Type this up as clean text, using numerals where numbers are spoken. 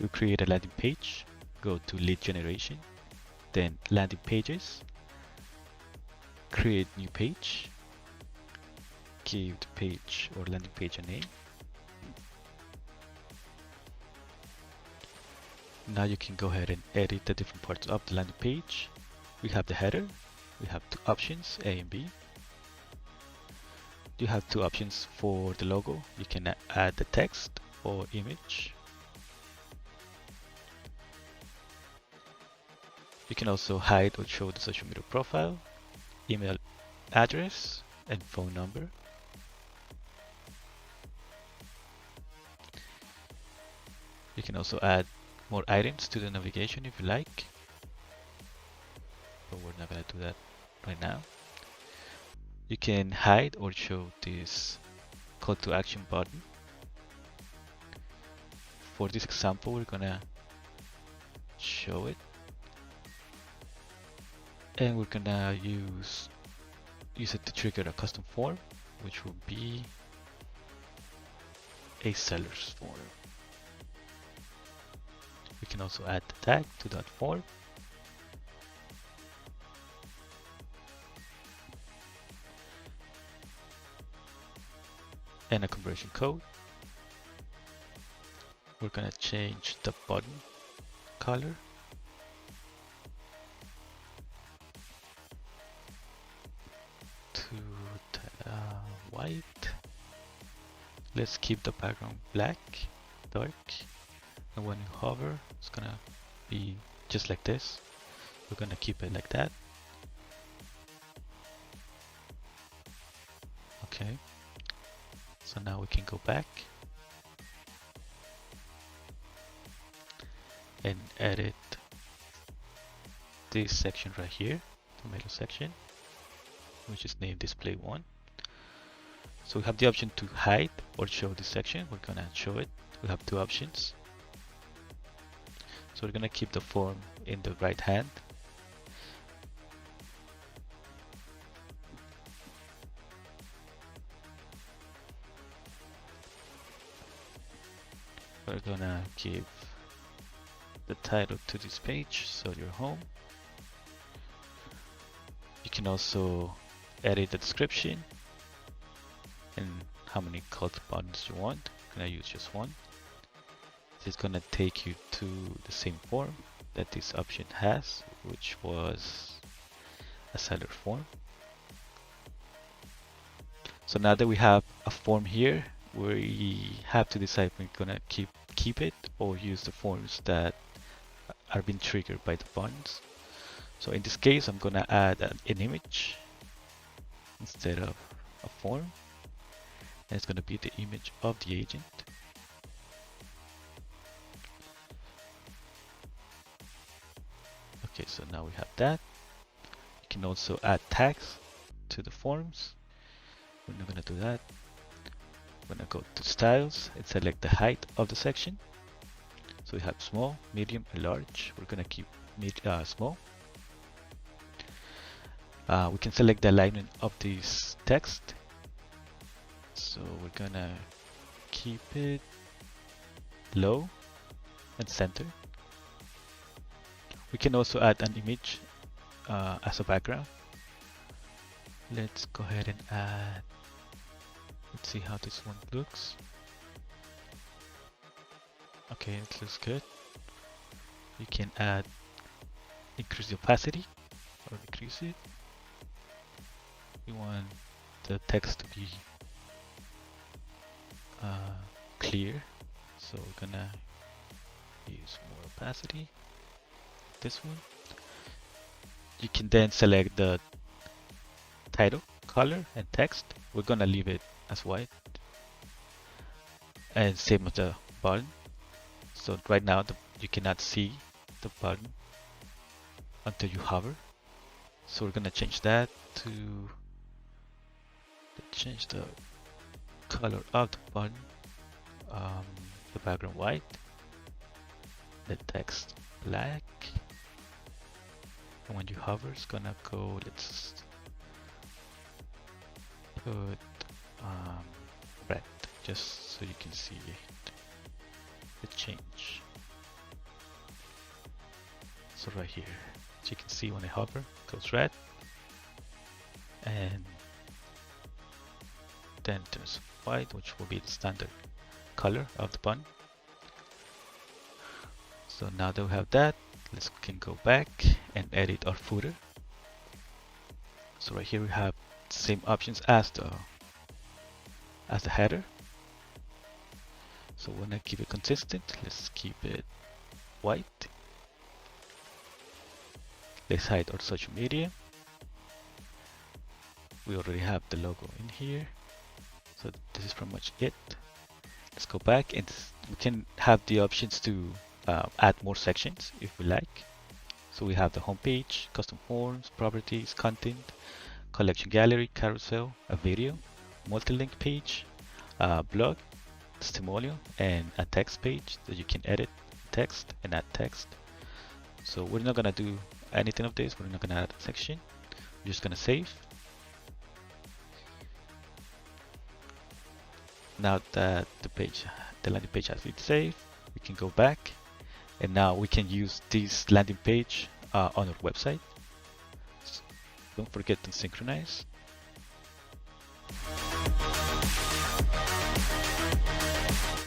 we'll create a landing page, go to lead generation, then landing pages, create new page, give the page or landing page a name. Now you can go ahead and edit the different parts of the landing page. We have the header, we have two options, A and B. You have two options for the logo. You can add the text or image. You can also hide or show the social media profile, email address, and phone number. You can also add more items to the navigation if you like, but we're not going to do that right now. You can hide or show this call to action button. For this example, we're going to show it, and we're going to use it to trigger a custom form, which will be a seller's form. We can also add the tag to that form. And a conversion code. We're gonna change the button color to white. Let's keep the background black, dark. And when you hover, it's gonna be just like this. We're gonna keep it like that. Okay. So now we can go back and edit this section right here, the middle section, which is named display 1. So we have the option to hide or show this section. We're gonna show it. We have two options. So we're gonna keep the form in the right hand. We're gonna give the title to this page, Sell Your Home. You can also edit the description and how many call to buttons you want. I'm gonna use just one. It's gonna take you to the same form that this option has, which was a seller form. So now that we have a form here, we have to decide if we're gonna keep it or use the forms that are being triggered by the buttons. So in this case, I'm gonna add an image instead of a form, and it's gonna be the image of the agent. Okay, so now we have that. You can also add tags to the forms. We're not gonna do that. We're gonna go to styles and select the height of the section. So we have small, medium, and large. We're gonna keep small. We can select the alignment of this text. So we're gonna keep it low and center. We can also add an image as a background. Let's go ahead and add, let's see how this one looks. Okay, it looks good. You can increase the opacity or decrease it. We want the text to be clear, so we're gonna use more opacity. This one. You can then select the title, color, and text. We're gonna leave it as white, and same with the button. So right now you cannot see the button until you hover. So we're gonna change that to change the color of the button, the background white, the text black, and when you hover, it's gonna go. Let's put red, just so you can see the change. So right here, as you can see, when I hover, it goes red, and then it turns white, which will be the standard color of the button. So now that we have that, we can go back and edit our footer. So right here we have the same options as the header. So when I keep it consistent, let's keep it white. Let's hide our social media. We already have the logo in here. So this is pretty much it. Let's go back and we can have the options to add more sections if we like. So we have the home page, custom forms, properties, content, collection gallery, carousel, a video, multi-link page, blog, testimonial, and a text page that you can edit text and add text. So we're not gonna do anything of this. We're not gonna add a section. We're just gonna save. Now that the landing page has been saved, we can go back, and now we can use this landing page on our website. So don't forget to synchronize.